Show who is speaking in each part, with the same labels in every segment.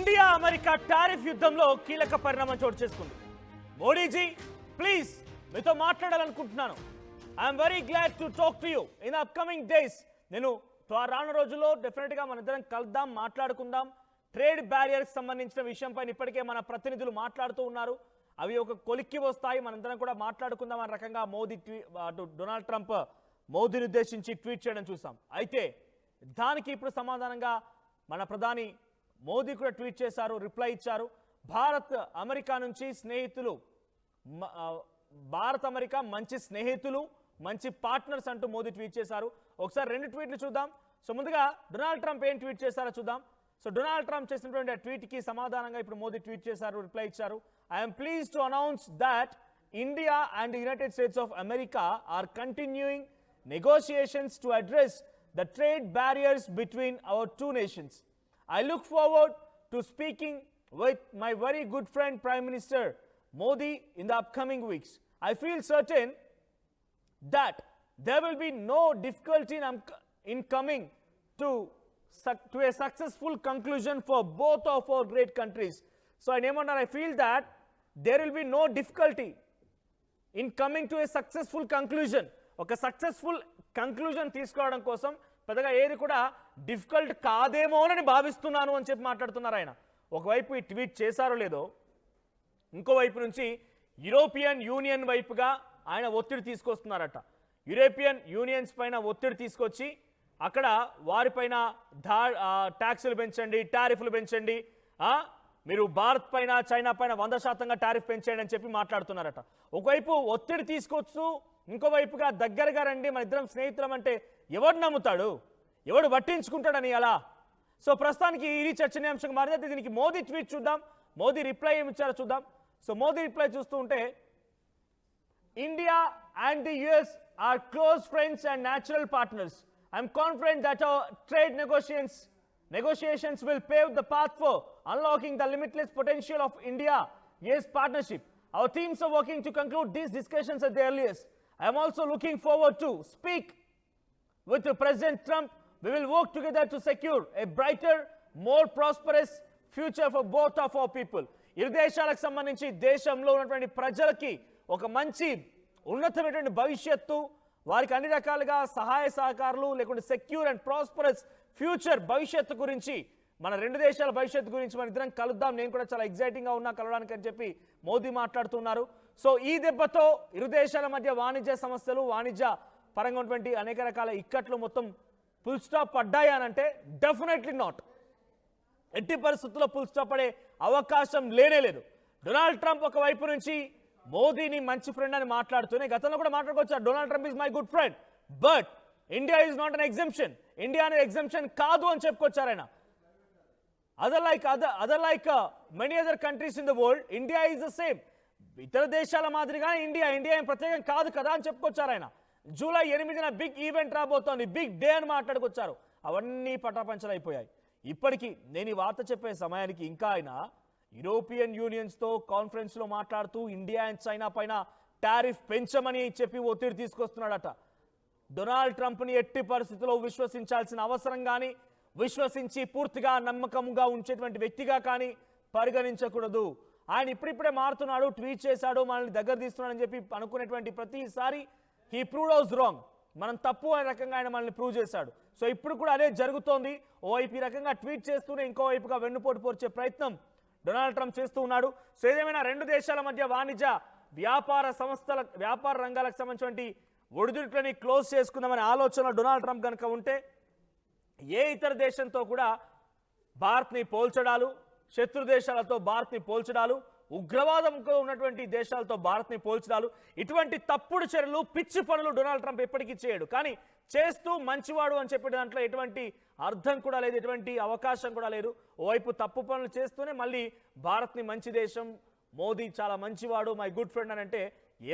Speaker 1: India America tariff యుద్ధంలో కీలక పరిణామం చోటు చేసుకుంది. మోడీజీ ప్లీజ్ మీతో మాట్లాడాలనుకుంటున్నాను. I'm very glad to talk to you in upcoming days. నేను రానున్న రోజుల్లో డెఫినెట్గా మన ఇద్దరం కలుద్దాం, మాట్లాడుకుందాం. ట్రేడ్ బ్యారియర్కి సంబంధించిన విషయంపై ఇప్పటికే మన ప్రతినిధులు మాట్లాడుతూ ఉన్నారు. అవి ఒక కొలిక్కి వస్తాయి, మనందరం కూడా మాట్లాడుకుందాం అనే రకంగా డొనాల్డ్ ట్రంప్ మోదీని ఉద్దేశించి ట్వీట్ చేయడం చూసాం. అయితే దానికి ఇప్పుడు సమాధానంగా మన ప్రధాని మోదీ కూడా ట్వీట్ చేశారు, రిప్లై ఇచ్చారు. భారత్ అమెరికా నుంచి స్నేహితులు, భారత్ అమెరికా మంచి స్నేహితులు, మంచి పార్ట్నర్స్ అంటూ మోదీ ట్వీట్ చేశారు. ఒకసారి రెండు ట్వీట్లు చూద్దాం. సో ముందుగా డొనాల్డ్ ట్రంప్ ఏం ట్వీట్ చేశారో చూద్దాం. సో డొనాల్డ్ ట్రంప్ చేసినటువంటి ఆ ట్వీట్కి సమాధానంగా ఇప్పుడు మోదీ ట్వీట్ చేశారు, రిప్లై ఇచ్చారు. I'm pleased to announce that India and United States of America are continuing negotiations to address the trade barriers between our two nations. I look forward to speaking with my very good friend Prime Minister Modi in the upcoming weeks. I feel certain that there will be no difficulty in coming to a successful conclusion for both of our great countries. So I feel that there will be no difficulty in coming to a successful conclusion. ఒక successful conclusion తీసుకోవడం కోసం పెద్దగా ఏది కూడా difficult కాదేమోనని భావిస్తున్నాను అని చెప్పి మాట్లాడుతున్నారు ఆయన. ఒకవైపు ఈ ట్వీట్ చేశారో లేదో, ఇంకోవైపు నుంచి యూరోపియన్ యూనియన్ వైపుగా ఆయన ఒత్తిడి తీసుకొస్తున్నారట. యూరోపియన్ యూనియన్స్ పైన ఒత్తిడి తీసుకొచ్చి అక్కడ వారిపైన ట్యాక్సులు పెంచండి, టారిఫ్లు పెంచండి, మీరు భారత్ పైన చైనా పైన 100% టారిఫ్ పెంచేయండి అని చెప్పి మాట్లాడుతున్నారట. ఒకవైపు ఒత్తిడి తీసుకొచ్చు, ఇంకోవైపుగా దగ్గరగా రండి, మన ఇద్దరం స్నేహితులం అంటే ఎవడు నమ్ముతాడు, ఎవడు పట్టించుకుంటాడని అలా. సో ప్రస్తుతానికి ఇది చర్చనీయాంశంగా మారింది. దీనికి మోదీ ట్వీట్ చూద్దాం, మోదీ రిప్లై ఏమి ఇచ్చారో చూద్దాం. సో మోదీ రిప్లై చూస్తూ ఉంటే, India and the US are close friends and natural partners. I'm confident that hour trade negotiations will pave the path for unlocking the limitless potential of India-US partnership. Our teams are working to conclude these discussions at the earliest. I am also looking forward to speak with President Trump. We will work together to secure a brighter, more prosperous future for both of our people. ఇరు దేశాలకు సంబంధించి దేశంలో ఉన్నటువంటి ప్రజలకి ఒక మంచి ఉన్నతమైనటువంటి భవిష్యత్తు, వారికి అన్ని రకాలుగా సహాయ సహకారాలు లేకుంటే సెక్యూర్ అండ్ ప్రాస్పరస్ ఫ్యూచర్ భవిష్యత్తు గురించి, మన రెండు దేశాల భవిష్యత్తు గురించి మన ఇద్దరం కలుద్దాం, నేను కూడా చాలా ఎగ్జైటింగ్గా ఉన్నా కలవడానికి అని చెప్పి మోదీ మాట్లాడుతున్నారు. సో ఈ దెబ్బతో ఇరు దేశాల మధ్య వాణిజ్య సమస్యలు, వాణిజ్య పరంగా ఉన్నటువంటి అనేక రకాల ఇక్కట్లు మొత్తం ఫుల్ స్టాప్ పడ్డాయి అని అంటే డెఫినెట్లీ నాట్. ఎట్టి పరిస్థితుల్లో ఫుల్ స్టాప్ పడే అవకాశం లేనే లేదు. డొనాల్డ్ ట్రంప్ ఒకవైపు నుంచి మోదీని మంచి ఫ్రెండ్ అని మాట్లాడుతూనే గతంలో కూడా మాట్లాడుకోవచ్చు, Donald Trump is my good friend, but India is not an exemption, India అనేది ఎగ్జంప్షన్ కాదు అని చెప్పుకొచ్చారు ఆయన. Other like many other countries in the world, India is the same. ఇతర దేశాల మాదిరిగా ఇండియా ఏం ప్రత్యేకం కాదు కదా అని చెప్పుకొచ్చారు ఆయన. జూలై 8న బిగ్ ఈవెంట్ రాబోతోంది, బిగ్ డే అని మాట్లాడుకొచ్చారు. అవన్నీ పటాపంచలైపోయాయి. ఇప్పటికీ నేను ఈ వార్త చెప్పే సమయానికి ఇంకా ఆయన యూరోపియన్ యూనియన్స్తో కాన్ఫరెన్స్లో మాట్లాడుతూ ఇండియా అండ్ చైనా పైన టారిఫ్ పెంచమని చెప్పి ఒత్తిడి తీసుకొస్తున్నాడట. డొనాల్డ్ ట్రంప్ని ఎట్టి పరిస్థితుల్లో విశ్వసించాల్సిన అవసరం కానీ, విశ్వసించి పూర్తిగా నమ్మకంగా ఉంచేటువంటి వ్యక్తిగా కానీ పరిగణించకూడదు. ఆయన ఇప్పుడిప్పుడే మారుతున్నాడు, ట్వీట్ చేశాడు, మనల్ని దగ్గర తీస్తున్నాడని చెప్పి అనుకునేటువంటి ప్రతిసారి హీ ప్రూవ్డ్ అస్ రాంగ్, మనం తప్పు అనే రకంగా ఆయన మనల్ని ప్రూవ్ చేశాడు. సో ఇప్పుడు కూడా అదే జరుగుతోంది. ఓవైపు ఈ రకంగా ట్వీట్ చేస్తూనే ఇంకోవైపుగా వెన్నుపోటు పొడిచే ప్రయత్నం డొనాల్డ్ ట్రంప్ చేస్తూ ఉన్నాడు. సో ఏదేమైనా రెండు దేశాల మధ్య వాణిజ్య వ్యాపార రంగాలకు సంబంధించినటువంటి ఒడిదుడుకులని క్లోజ్ చేసుకుందామనే ఆలోచన డొనాల్డ్ ట్రంప్ కనుక ఉంటే, ఏ ఇతర దేశంతో కూడా భారత్ని పోల్చడాలు, శత్రు దేశాలతో భారత్ని పోల్చడాలు, ఉగ్రవాదంతో ఉన్నటువంటి దేశాలతో భారత్ని పోల్చడాలు, ఇటువంటి తప్పుడు చర్యలు, పిచ్చి పనులు డొనాల్డ్ ట్రంప్ ఎప్పటికీ చేయడు. కానీ చేస్తూ మంచివాడు అని చెప్పే దాంట్లో ఎటువంటి అర్థం కూడా లేదు, ఎటువంటి అవకాశం కూడా లేదు. ఓవైపు తప్పు పనులు చేస్తూనే మళ్ళీ భారత్ని మంచి దేశం, మోదీ చాలా మంచివాడు, మై గుడ్ ఫ్రెండ్ అని అంటే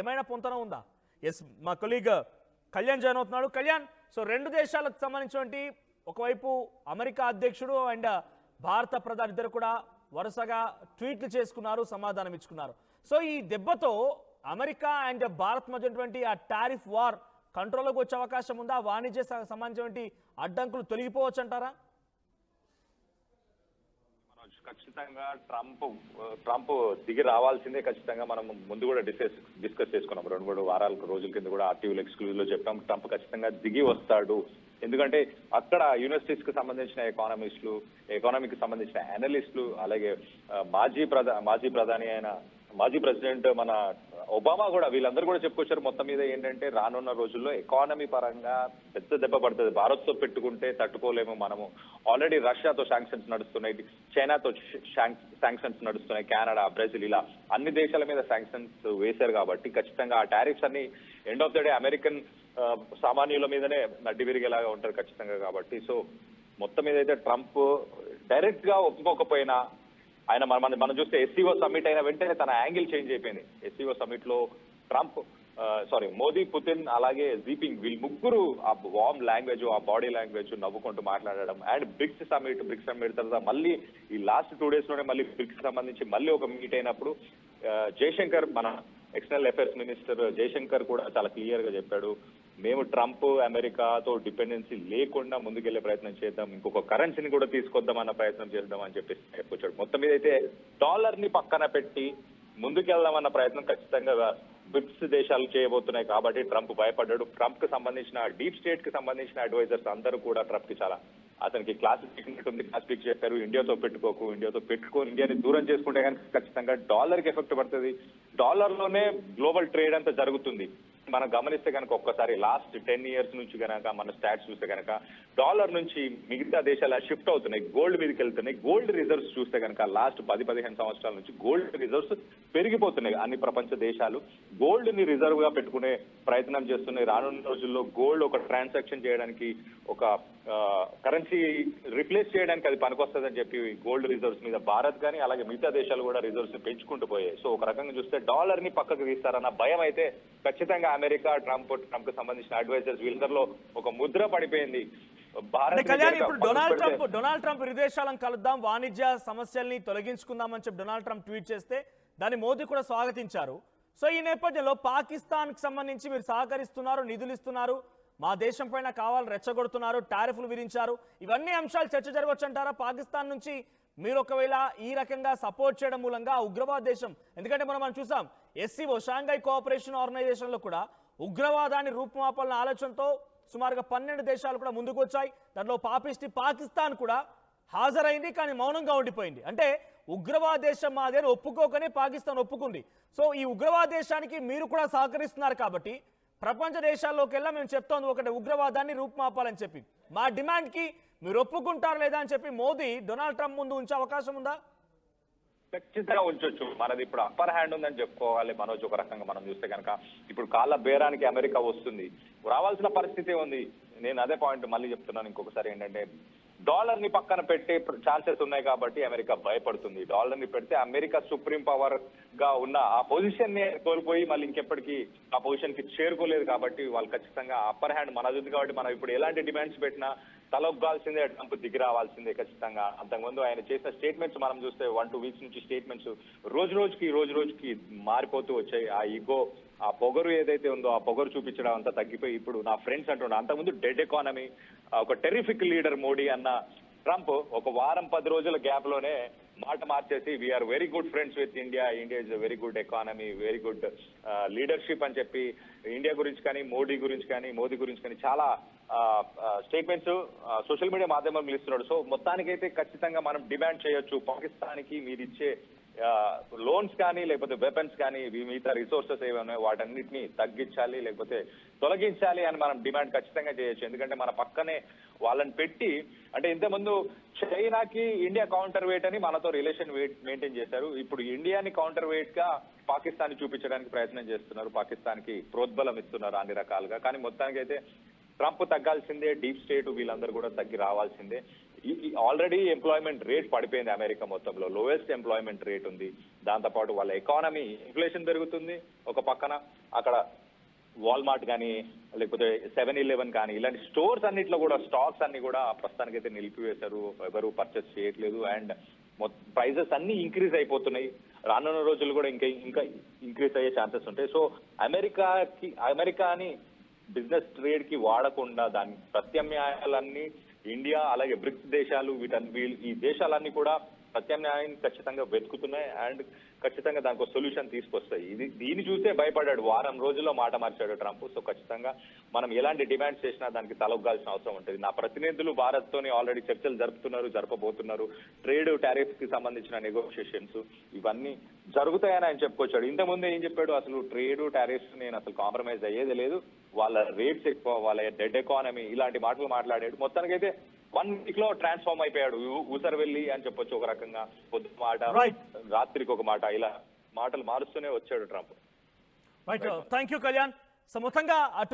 Speaker 1: ఏమైనా పొంతన ఉందా? ఎస్, మా కొలీగ్ కళ్యాణ్ జాయిన్ అవుతున్నాడు. కళ్యాణ్, సో రెండు దేశాలకు సంబంధించినటువంటి ఒకవైపు అమెరికా అధ్యక్షుడు అండ్ భారత ప్రధాని ఇద్దరు కూడా వరుసగా ట్వీట్లు చేసుకున్నారు, సమాధానం ఇచ్చుకున్నారు. సో ఈ దెబ్బతో అమెరికా అండ్ భారత్ మధ్య ఉన్నటువంటి ఆ టారిఫ్ వార్ కంట్రోల్లోకి వచ్చే అవకాశం ఉందా? వాణిజ్య సంబంధించినటువంటి అడ్డంకులు తొలగిపోవచ్చు అంటారా?
Speaker 2: ఖచ్చితంగా ట్రంప్ దిగి రావాల్సిందే. ఖచ్చితంగా మనం ముందు కూడా డిస్కస్ చేసుకున్నాం. 2-3 రోజుల కింద కూడా ఆర్టీవీలో ఎక్స్క్లూజివ్ లో చెప్పాం, ట్రంప్ ఖచ్చితంగా దిగి వస్తాడు. ఎందుకంటే అక్కడ యూనివర్సిటీస్ కి సంబంధించిన ఎకానమిస్టులు, ఎకానమీకి సంబంధించిన అనలిస్టులు, అలాగే మాజీ ప్రధాని అయిన మాజీ ప్రెసిడెంట్ మన ఒబామా కూడా, వీళ్ళందరూ కూడా చెప్పుకొచ్చారు. మొత్తం మీద ఏంటంటే రానున్న రోజుల్లో ఎకానమీ పరంగా పెద్ద దెబ్బ పడుతుంది. భారత్ తో పెట్టుకుంటే తట్టుకోలేము మనము. ఆల్రెడీ రష్యాతో శాంక్షన్స్ నడుస్తున్నాయి, చైనాతో శాంక్షన్స్ నడుస్తున్నాయి, కెనడా, బ్రెజిల్, ఇలా అన్ని దేశాల మీద శాంక్షన్స్ వేశారు. కాబట్టి ఖచ్చితంగా ఆ టారిఫ్స్ అన్ని end of the day American సామాన్యుల మీదనే నడ్డి విరిగేలాగా ఉంటారు ఖచ్చితంగా. కాబట్టి సో మొత్తం మీద అయితే ట్రంప్ డైరెక్ట్ గా ఒప్పుకోకపోయినా, ఆయన మనం చూస్తే ఎస్సీఓ సమ్మిట్ అయిన వెంటనే తన యాంగిల్ చేంజ్ అయిపోయింది. ఎస్సీఓ సమ్మిట్ లో ట్రంప్ మోదీ, పుతిన్ అలాగే జీపింగ్, వీళ్ళు ముగ్గురు ఆ వార్మ్ లాంగ్వేజ్, ఆ బాడీ లాంగ్వేజ్ నవ్వుకుంటూ మాట్లాడడం. అండ్ బ్రిక్స్ సమ్మిట్ తర్వాత మళ్ళీ ఈ లాస్ట్ 2 days లోనే మళ్ళీ బ్రిక్స్ సంబంధించి మళ్ళీ ఒక మీట్ అయినప్పుడు జయశంకర్, మన ఎక్స్టర్నల్ అఫైర్స్ మినిస్టర్ జయశంకర్ కూడా చాలా క్లియర్ గా చెప్పాడు, మేము ట్రంప్ అమెరికాతో డిపెండెన్సీ లేకుండా ముందుకెళ్లే ప్రయత్నం చేద్దాం, ఇంకొక కరెన్సీని కూడా తీసుకొద్దాం అన్న ప్రయత్నం చేద్దాం అని చెప్పేసి చెప్పొచ్చాడు. మొత్తం మీద అయితే డాలర్ ని పక్కన పెట్టి ముందుకెళ్దామన్న ప్రయత్నం ఖచ్చితంగా బ్రిక్స్ దేశాలు చేయబోతున్నాయి. కాబట్టి ట్రంప్ భయపడ్డాడు. ట్రంప్ కి సంబంధించిన డీప్ స్టేట్ కి సంబంధించిన అడ్వైజర్స్ అందరూ కూడా ట్రంప్ కి చాలా అతనికి క్లాసిఫిక్ ఉంది, క్లాసిఫిక్ చెప్పారు, ఇండియాతో పెట్టుకోకు, ఇండియాని దూరం చేసుకుంటే కనుక ఖచ్చితంగా డాలర్ కి ఎఫెక్ట్ పడుతుంది. డాలర్ లోనే గ్లోబల్ ట్రేడ్ అంతా జరుగుతుంది. మనం గమనిస్తే కనుక ఒక్కసారి లాస్ట్ 10 years నుంచి కనుక మన స్టాట్స్ చూస్తే కనుక డాలర్ నుంచి మిగతా దేశాలు షిఫ్ట్ అవుతున్నాయి, గోల్డ్ మీదకి వెళ్తున్నాయి. గోల్డ్ రిజర్వ్స్ చూస్తే కనుక లాస్ట్ 10-15 సంవత్సరాల నుంచి గోల్డ్ రిజర్వ్స్ పెరిగిపోతున్నాయి. అన్ని ప్రపంచ దేశాలు గోల్డ్ ని రిజర్వ్ గా పెట్టుకునే ప్రయత్నం చేస్తున్నాయి. రానున్న రోజుల్లో గోల్డ్ ఒక ట్రాన్సాక్షన్ చేయడానికి, ఒక కరెన్సీ రిప్లేస్ చేయడానికి అది పనికొస్తుందని చెప్పి గోల్డ్ రిజర్వ్స్ మీద భారత్ కానీ అలాగే మిగతా దేశాలు కూడా రిజర్వ్స్ పెంచుకుంటూ పోయాయి. సో ఒక రకంగా చూస్తే డాలర్ ని పక్కకు తీస్తారన్న భయం అయితే ఖచ్చితంగా అమెరికా, ట్రంప్ కి సంబంధించిన అడ్వైజర్స్ వీళ్ళందరిలో ఒక ముద్ర పడిపోయింది.
Speaker 1: కళ్యాణ్, ఇప్పుడు డొనాల్డ్ ట్రంప్ విదేశాలను కలుద్దాం, వాణిజ్య సమస్యల్ని తొలగించుకుందామని చెప్పి డొనాల్డ్ ట్రంప్ ట్వీట్ చేస్తే దాన్ని మోదీ కూడా స్వాగతించారు. సో ఈ నేపథ్యంలో పాకిస్తాన్ కి సంబంధించి మీరు సహకరిస్తున్నారు, నిధులు ఇస్తున్నారు, మా దేశం పైన కావాలని రెచ్చగొడుతున్నారు, టారిఫ్లు విధించారు, ఇవన్నీ అంశాలు చర్చ జరగవచ్చు అంటారా? పాకిస్తాన్ నుంచి మీరు ఒకవేళ ఈ రకంగా సపోర్ట్ చేయడం మూలంగా ఉగ్రవాద దేశం, ఎందుకంటే మనం చూసాం ఎస్సీఓ షాంఘై కోఆపరేషన్ ఆర్గనైజేషన్ లో కూడా ఉగ్రవాదాన్ని రూపుమాపాలన్న ఆలోచనతో సుమారుగా 12 దేశాలు కూడా ముందుకు వచ్చాయి. దాంట్లో పాపిస్టి పాకిస్తాన్ కూడా హాజరైంది, కానీ మౌనంగా ఉండిపోయింది. అంటే ఉగ్రవాద దేశం మాదే ఒప్పుకోకనే పాకిస్తాన్ ఒప్పుకుంది. సో ఈ ఉగ్రవాద దేశానికి మీరు కూడా సహకరిస్తున్నారు కాబట్టి ప్రపంచ దేశాల్లోకెల్లా మేము చెప్తోంది ఒకటి, ఉగ్రవాదాన్ని రూపుమాపాలని చెప్పి. మా డిమాండ్ కి మీరు ఒప్పుకుంటారు లేదా అని చెప్పి మోదీ డొనాల్డ్ ట్రంప్ ముందు ఉంచే అవకాశం ఉందా?
Speaker 2: ఖచ్చితంగా ఉంచొచ్చు. మనది ఇప్పుడు అప్పర్ హ్యాండ్ ఉందని చెప్పుకోవాలి మనోజ్. ఒక రకంగా మనం చూస్తే కనుక ఇప్పుడు కాళ్ళ బేరానికి అమెరికా వస్తుంది, రావాల్సిన పరిస్థితి ఉంది. నేను అదే పాయింట్ మళ్ళీ చెప్తున్నాను ఇంకొకసారి, ఏంటంటే డాలర్ ని పక్కన పెట్టే ఛాన్సెస్ ఉన్నాయి కాబట్టి అమెరికా భయపడుతుంది. డాలర్ ని పెడితే అమెరికా సుప్రీం పవర్ గా ఉన్న ఆ పొజిషన్ ని కోల్పోయి మళ్ళీ ఇంకెప్పటికీ ఆ పొజిషన్ కి చేరుకోలేదు. కాబట్టి వాళ్ళు ఖచ్చితంగా అప్పర్ హ్యాండ్ మనది ఉంది. కాబట్టి మనం ఇప్పుడు ఎలాంటి డిమాండ్స్ పెట్టినా తలొగ్గాల్సిందే, ట్రంప్ దిగి రావాల్సిందే ఖచ్చితంగా. అంతకుముందు ఆయన చేసిన స్టేట్మెంట్స్ మనం చూస్తే 1-2 weeks నుంచి స్టేట్మెంట్స్ రోజు రోజుకి మారిపోతూ వచ్చాయి. ఆ ఈగో, ఆ పొగరు ఏదైతే ఉందో ఆ పొగరు చూపించడం అంతా తగ్గిపోయి ఇప్పుడు నా ఫ్రెండ్స్ అంటున్నా. అంతకుముందు డెడ్ ఎకానమీ, ఒక టెరిఫిక్ లీడర్ మోడీ అన్న ట్రంప్ ఒక వారం 10 రోజుల గ్యాప్ లోనే మాట మార్చేసి we are very good friends with India is very good economy, very good leadership అని చెప్పి ఇండియా గురించి కానీ మోదీ గురించి కానీ చాలా స్టేట్మెంట్స్ సోషల్ మీడియా మాధ్యమంలో ఇస్తున్నాడు. సో మొత్తానికైతే ఖచ్చితంగా మనం డిమాండ్ చేయొచ్చు, పాకిస్తాన్కి మీరు ఇచ్చే లోన్స్ కానీ లేకపోతే వెపన్స్ కానీ మిగతా రిసోర్సెస్ ఏమైనా వాటన్నిటిని తగ్గించాలి లేకపోతే తొలగించాలి అని మనం డిమాండ్ ఖచ్చితంగా చేయొచ్చు. ఎందుకంటే మన పక్కనే వాళ్ళని పెట్టి, అంటే ఇంతకుముందు చైనాకి ఇండియా కౌంటర్ వెయిట్ అని మనతో రిలేషన్ మెయింటైన్ చేశారు. ఇప్పుడు ఇండియాని కౌంటర్ వెయిట్ గా పాకిస్తాన్ చూపించడానికి ప్రయత్నం చేస్తున్నారు, పాకిస్తాన్ కి ప్రోద్బలం ఇస్తున్నారు అన్ని రకాలుగా. కానీ మొత్తానికి అయితే ట్రంప్ తగ్గాల్సిందే, డీప్ స్టేట్ వీళ్ళందరూ కూడా తగ్గి రావాల్సిందే. ఆల్రెడీ ఎంప్లాయ్మెంట్ రేట్ పడిపోయింది అమెరికా మొత్తంలో, లోయెస్ట్ ఎంప్లాయ్మెంట్ రేట్ ఉంది. దాంతోపాటు వాళ్ళ ఎకానమీ, ఇన్ఫ్లేషన్ పెరుగుతుంది ఒక పక్కన. అక్కడ వాల్మార్ట్ కానీ లేకపోతే 7-Eleven కానీ ఇలాంటి స్టోర్స్ అన్నిట్లో కూడా స్టాక్స్ అన్ని కూడా ప్రస్తుతానికైతే నిలిపివేశారు, ఎవరు పర్చేస్ చేయట్లేదు. అండ్ ప్రైజెస్ అన్ని ఇంక్రీజ్ అయిపోతున్నాయి. రానున్న రోజులు కూడా ఇంకా ఇంక్రీజ్ అయ్యే ఛాన్సెస్ ఉంటాయి. సో అమెరికాని బిజినెస్ ట్రేడ్ కి వాడకుండా దాని ప్రత్యామ్నాయాలన్నీ ఇండియా అలాగే బ్రిక్స్ దేశాలు ఈ దేశాలన్నీ కూడా ప్రత్యామ్నాయాన్ని ఖచ్చితంగా వెతుకుతున్నాయి అండ్ ఖచ్చితంగా దానికి సొల్యూషన్ తీసుకొస్తాయి. దీన్ని చూసే భయపడ్డాడు. వారం రోజుల్లో మాట మార్చాడు ట్రంప్. సో ఖచ్చితంగా మనం ఎలాంటి డిమాండ్స్ చేసినా దానికి తలొగ్గాల్సిన అవసరం ఉంటుంది. నా ప్రతినిధులు భారత్ తోని ఆల్రెడీ చర్చలు జరపబోతున్నారు. ట్రేడ్ టారిఫ్ కి సంబంధించిన నెగోషియేషన్స్ ఇవన్నీ జరుగుతాయని ఆయన చెప్పుకొచ్చాడు. ఇంతకుముందు ఏం చెప్పాడు, అసలు ట్రేడ్ టారిఫ్స్ నేను అసలు కాంప్రమైజ్ అయ్యేది లేదు, వాళ్ళ రేట్స్ ఎక్కువ, వాళ్ళ డెడ్ ఎకానమీ, ఇలాంటి మాటలు మాట్లాడాడు. మొత్తానికైతే 1 వీక్ లో ట్రాన్స్ఫార్మ్ అయిపోయాడు. ఊసరు వెళ్ళి అని చెప్పొచ్చు ఒక రకంగా. పొద్దు మాట, రాత్రికి ఒక మాట, ఇలా మాటలు మారుస్తూనే వచ్చాడు Trump.
Speaker 1: Right, thank you Kalyan. So మొత్తంగా అటు